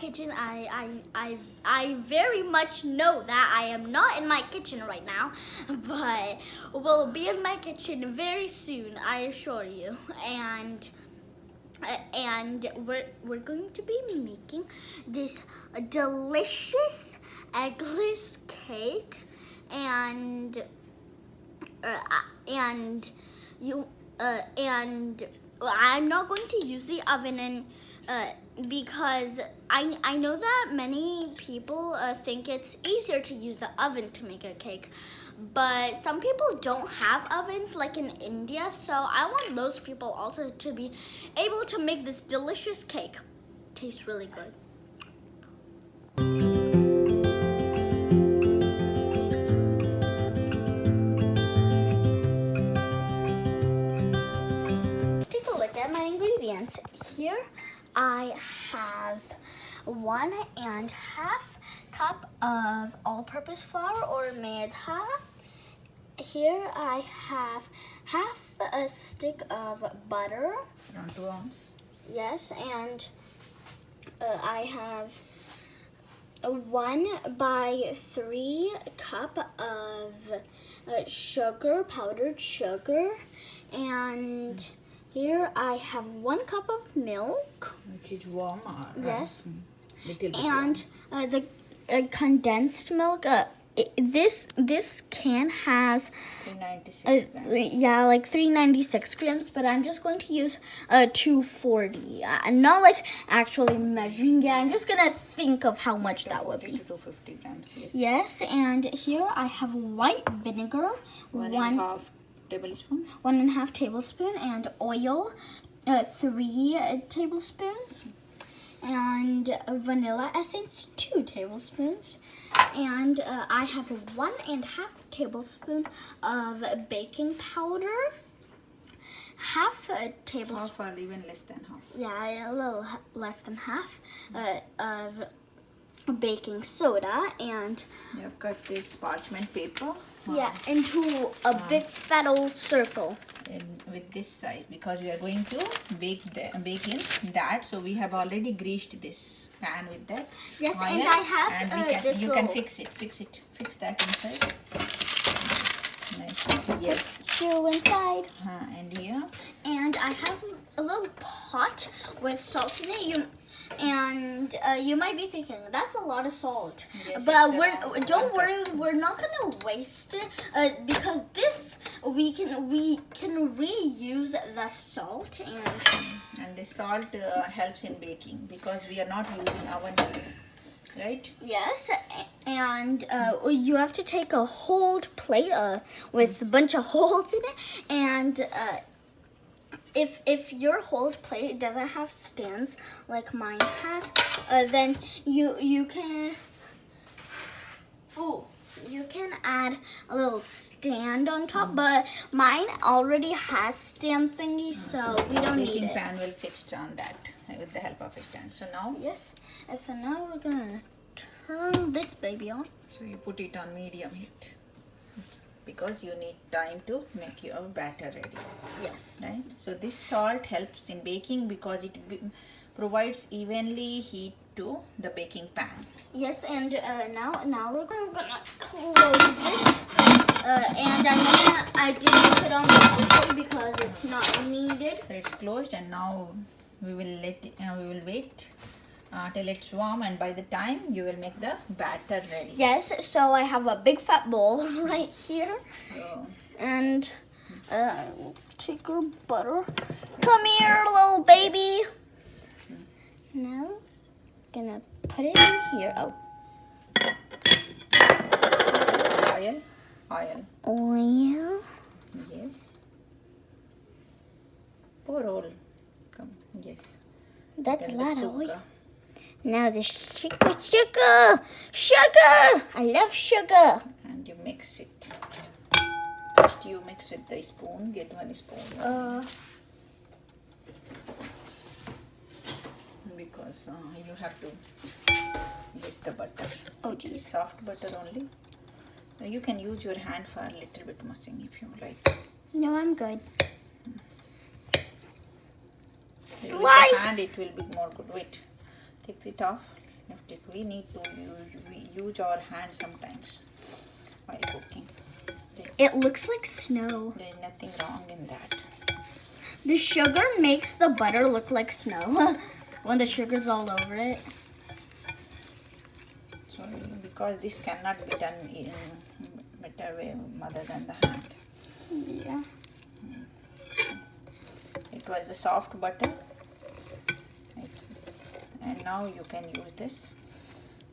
kitchen. I very much know that I am not in my kitchen right now, but will be in my kitchen very soon, I assure you. And we're going to be making this delicious eggless cake, and I'm not going to use the oven because I know that many people think it's easier to use the oven to make a cake, but some people don't have ovens like in India, so I want those people also to be able to make this delicious cake. Tastes really good. Let's take a look at my ingredients. Here I have 1.5 cup of all-purpose flour or maida. Here I have half a stick of butter. Around 2 ounces. Yes, and I have a 1/3 cup of sugar, powdered sugar, and here I have 1 cup of milk. Which is warm. Yes, little bit and the condensed milk. This can has 396 grams. yeah, like 396 grams, but I'm just going to use 240. I'm not like actually measuring it. I'm just gonna think of how much that would be. 250 grams. Yes. Yes, and here I have white vinegar, 1.5 tablespoon. 1.5 tablespoon, and oil, 3 tablespoons, and vanilla essence, 2 tablespoons, and I have 1.5 tablespoon of baking powder, half a tablespoon. Half or even less than half. Yeah, a little less than half of baking soda, and You have cut this parchment paper. yeah, into a big fat old circle. With this size, because we are going to bake in that, so we have already greased this pan with that. Yes, oil, and I have and you can fix that inside. Nice. Yes. Chew inside. And here. And I have a little pot with salt in it. You might be thinking that's a lot of salt, Yes, but it's don't worry, we're not gonna waste it because this we can reuse the salt, And the salt helps in baking because we are not using oven, right? yes, and you have to take a hold plate with a bunch of holes in it, and if your hold plate doesn't have stands like mine has, then you can add a little stand on top, but mine already has stand thingy, so we don't need Baking it. pan will fix on that with the help of a stand. So now, Yes, and so now we're gonna turn this baby on. so you put it on medium heat because you need time to make your batter ready. Yes. Right, so this salt helps in baking because it provides evenly heat to the baking pan. Yes, and now we're gonna close it. And I didn't put on the whistle because it's not needed. So it's closed, and now we will wait till it's warm, and by the time you will make the batter ready. Yes, so I have a big fat bowl right here, So, and take our butter. Come here, little baby. Now, gonna put it in here. Oh, oil. oil. Yes. Pour all. Come. Yes. That's a Then the lot of oil. sugar. Now the sugar. I love sugar. And you mix it. First you mix with the spoon. Get 1 spoon. Because you have to get the butter. Oh, geez. Soft butter only. You can use your hand for a little bit mussing if you like. No, I'm good. With the hand it will be more good. Wait. Take it off We need to use our hands sometimes while cooking. It looks like snow. There is nothing wrong in that. The sugar makes the butter look like snow when the sugar's all over it. So because this cannot be done in better way other than the hand. Yeah. It was the soft butter. And now you can use this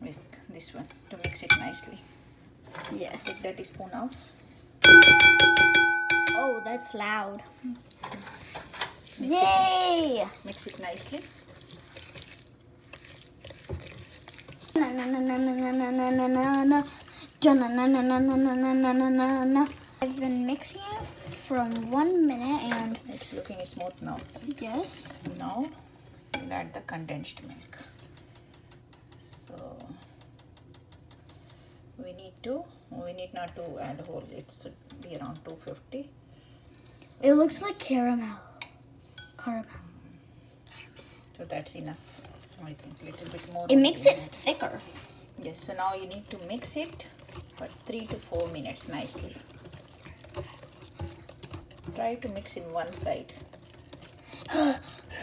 with this one to mix it nicely. Yes. Take that spoon off. Oh, that's loud. Yay! Mix it nicely. Na na na na na na na na na na na. Na na na na na na na na na na. I've been mixing it from 1 minute and It's looking smooth now. yes. Now we'll add the condensed milk. So we need not to add whole. It should be around 250. It looks like caramel. So that's enough. I think a little bit more. It makes it add. thicker. Yes. So now you need to mix it for 3 to 4 minutes nicely. Try to mix in one side.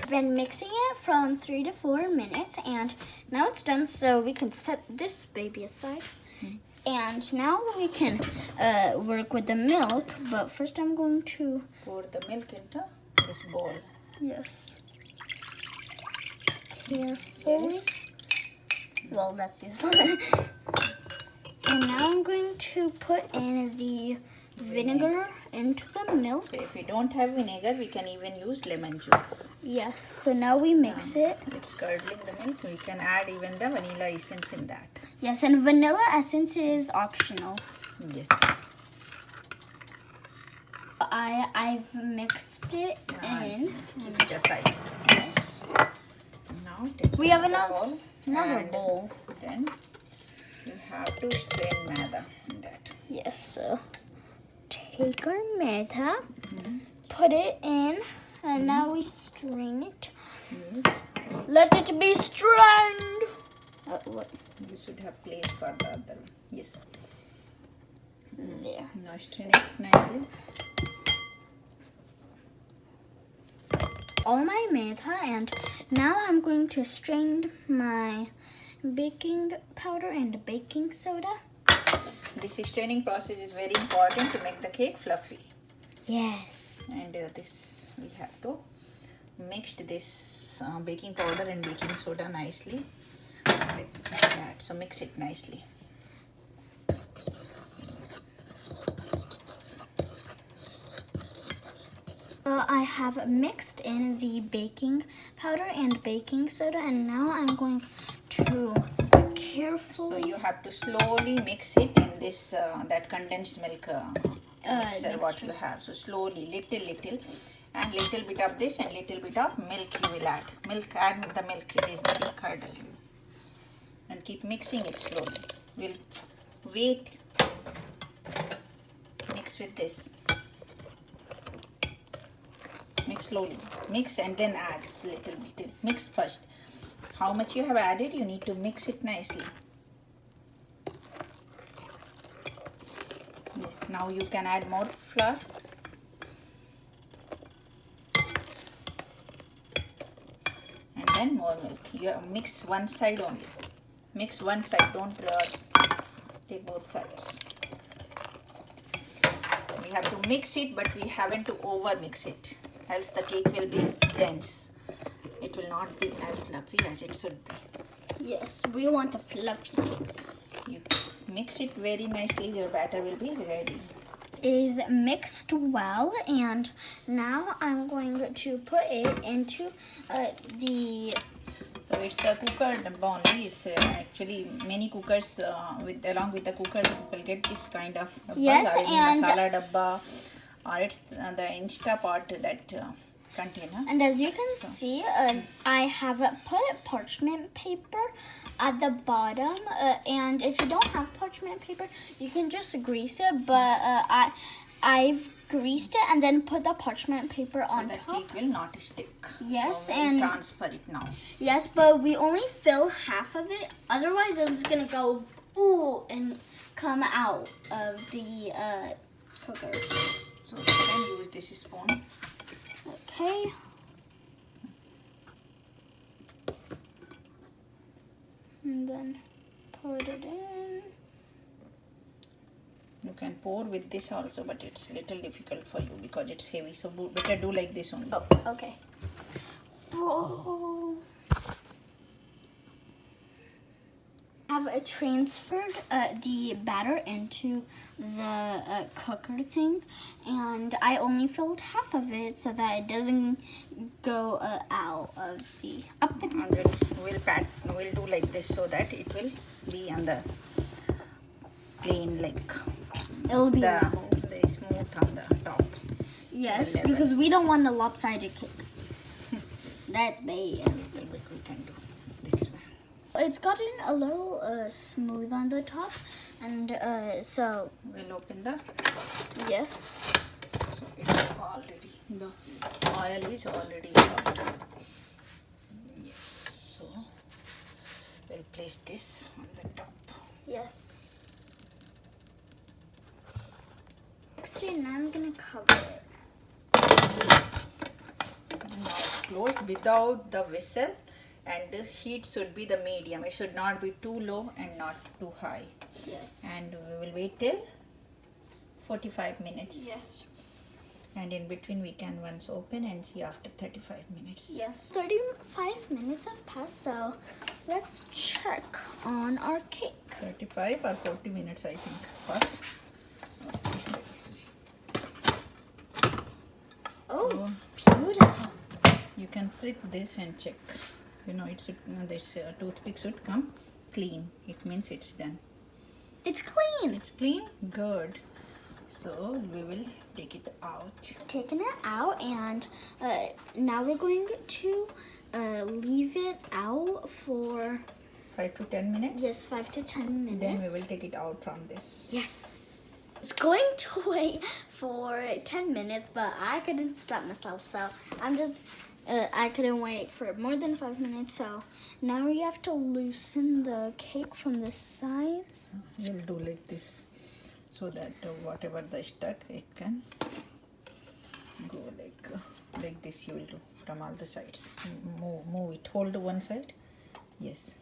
Been mixing it from 3 to 4 minutes and now it's done, so we can set this baby aside. And now we can work with the milk, but first I'm going to Pour the milk into this bowl. yes, carefully. Yes. Well, that's useless. And now I'm going to put in the vinegar into the milk. So if we don't have vinegar, we can even use lemon juice. Yes, so now we mix it. It's curdling the milk. We can add even the vanilla essence in that. Yes, and vanilla essence is optional. Yes. I've mixed it in. Keep it aside. Yes. Now take We have another another and bowl. Then you have to strain maida in that. Yes, so take our maida, put it in, and now we strain it. Yes. Let it be strained. What? You should have place for the other one. Yes. There. Now strain it nicely. All my maida, and now I'm going to strain my baking powder and baking soda. This straining process is very important to make the cake fluffy. Yes. And this we have to mix this baking powder and baking soda nicely with that. So mix it nicely. I have mixed in the baking powder and baking soda, and now I'm going to So carefully you have to slowly mix it in this that condensed milk mixer what you have. So slowly, little, and little bit of this and little bit of milk you will add. Add the milk. It is getting curdled. And keep mixing it slowly. We'll wait. Mix with this. Mix slowly. Mix and then add little bit. Mix first. How much you have added, you need to mix it nicely. Yes, now you can add more flour. And then more milk. You mix one side only. Mix one side, don't take both sides. We have to mix it, but we haven't to over mix it, else the cake will be dense. It will not be as fluffy as it should be. yes, we want a fluffy cake. You mix it very nicely, your batter will be ready. Is mixed well, and now I'm going to put it into the So it's the cooker dabba only. It's actually many cookers along with the cooker people get this kind of dabba. Yes, and masala dabba, or it's the Instapot that container. and as you can see, I have put parchment paper at the bottom, and if you don't have parchment paper, you can just grease it. But I've greased it and then put the parchment paper on the top. cake will not stick. Yes, so and we'll transfer it now. Yes, but we only fill half of it. Otherwise, it's gonna go ooh and come out of the cooker. So you can use this spoon. Okay. And then put it in. You can pour with this also, but it's little difficult for you because it's heavy. So better do like this only. Oh, okay. Oh. Have transferred the batter into the cooker thing, and I only filled half of it so that it doesn't go out of the oven. And then we'll do like this so that it will be on the plain, like It'll be the level. smooth on the top. Yes, level. because we don't want the lopsided cake. That's bad. A little bit we can do this way. It's gotten a little smooth on the top, and so We'll open the. yes. So it's already, the oil is already hot. Yes. So we'll place this on the top. Yes. Next, now I'm gonna cover it. Now close without the whistle, and the heat should be the medium. It should not be too low and not too high. Yes. And we will wait till 45 minutes. Yes. And in between we can once open and see after 35 minutes. Yes. 35 minutes have passed, so let's check on our cake. 35 or 40 minutes, I think. First. Okay, let me see. Oh, So, it's beautiful. you can prick this and check. You know, it should, this toothpick should come clean. It means it's done. It's clean. It's clean? Good. So we will take it out. Taking it out, and now we're going to leave it out for 5 to 10 minutes. yes, 5 to 10 minutes. Then we will take it out from this. Yes. I was going to wait for 10 minutes, but I couldn't stop myself, so I'm just I couldn't wait for more than 5 minutes. So now we have to loosen the cake from the sides. We'll do like this, so that whatever the stuck, it can go like this. You will do from all the sides. Move it. Hold one side. Yes.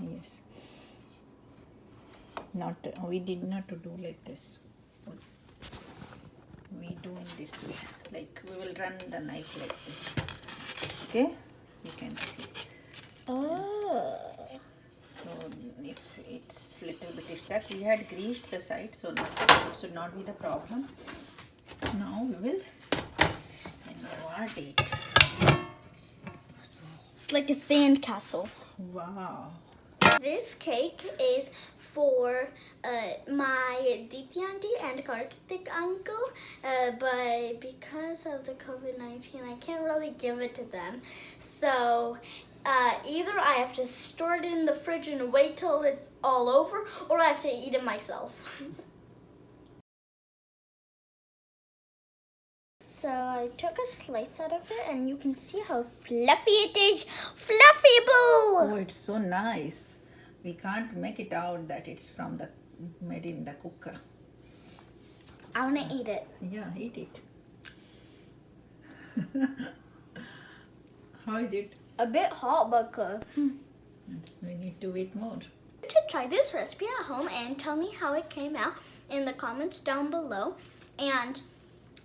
Yes. Not we did not to do like this. We do in this way. Like we will run the knife like this. Okay. You can see. Oh. So if it's little bit stuck, we had greased the side, so it should not be the problem. Now we will invert it. So, It's like a sand castle. wow. This cake is for my Diti auntie and Karthik uncle, but because of the COVID-19, I can't really give it to them. So either I have to store it in the fridge and wait till it's all over, or I have to eat it myself. So I took a slice out of it, and you can see how fluffy it is. Fluffy boo! Oh, it's so nice. We can't make it out that it's from the made in the cooker. I want to eat it. Yeah, eat it. How is it? A bit hot, but good. Yes, we need to wait more. To try this recipe at home and tell me how it came out in the comments down below. And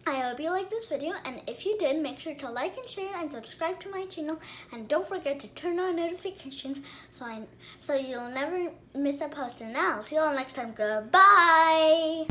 I hope you liked this video, and if you did, make sure to like and share and subscribe to my channel, and don't forget to turn on notifications so you'll never miss a post. And I'll see you all next time. Goodbye.